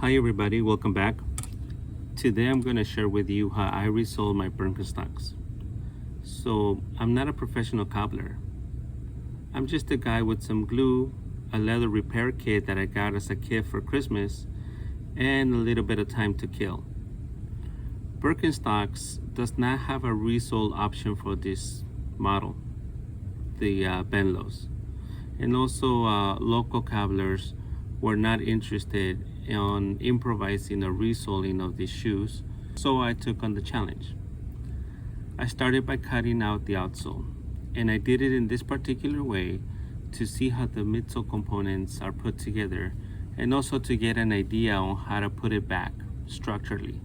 Hi everybody, welcome back. Today I'm going to share with you how I resoled my Birkenstocks. So I'm not a professional cobbler. I'm just a guy with some glue, a leather repair kit that I got as a kid for Christmas, and a little bit of time to kill. Birkenstocks does not have a resoled option for this model, the Benlows. And also local cobblers were not interested in improvising a resoling of these shoes, so I took on the challenge. I started by cutting out the outsole, and I did it in this particular way to see how the midsole components are put together and also to get an idea on how to put it back structurally.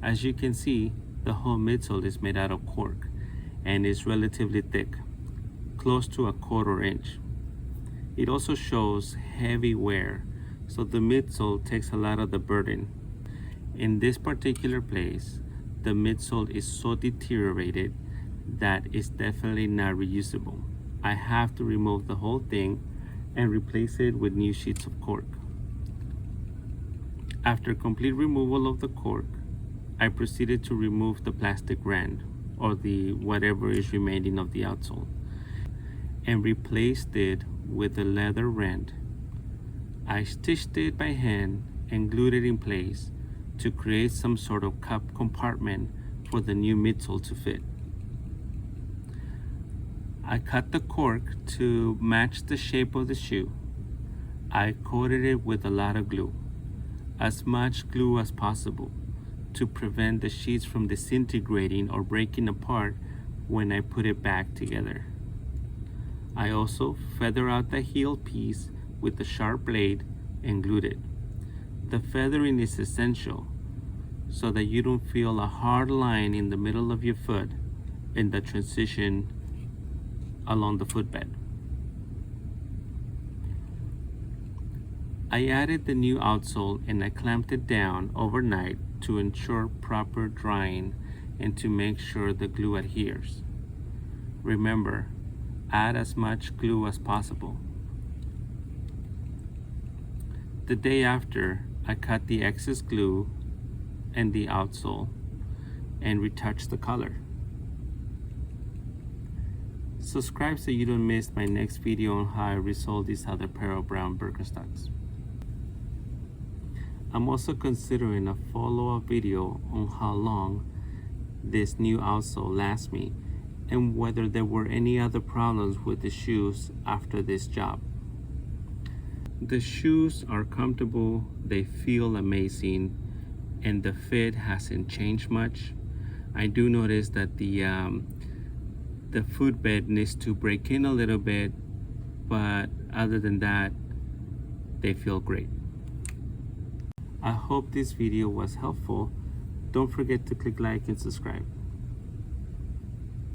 As you can see, the whole midsole is made out of cork and is relatively thick, close to 1/4 inch. It also shows heavy wear, so the midsole takes a lot of the burden. In this particular place, the midsole is so deteriorated that it's definitely not reusable. I have to remove the whole thing and replace it with new sheets of cork. After complete removal of the cork, I proceeded to remove the plastic rand, or the whatever is remaining of the outsole, and replaced it with the leather rand. I stitched it by hand and glued it in place to create some sort of cup compartment for the new midsole to fit. I cut the cork to match the shape of the shoe. I coated it with a lot of glue, as much glue as possible, to prevent the sheets from disintegrating or breaking apart when I put it back together. I also feathered out the heel piece with a sharp blade and glued it. The feathering is essential so that you don't feel a hard line in the middle of your foot in the transition along the footbed. I added the new outsole and I clamped it down overnight to ensure proper drying and to make sure the glue adheres. Remember, add as much glue as possible. The day after, I cut the excess glue and the outsole and retouched the color. Subscribe so you don't miss my next video on how I resolve these other pair of brown Birkenstocks. I'm also considering a follow-up video on how long this new outsole lasts me and whether there were any other problems with the shoes after this job. The shoes are comfortable, they feel amazing, and the fit hasn't changed much. I do notice that the footbed needs to break in a little bit, but other than that, they feel great. I hope this video was helpful. Don't forget to click like and subscribe.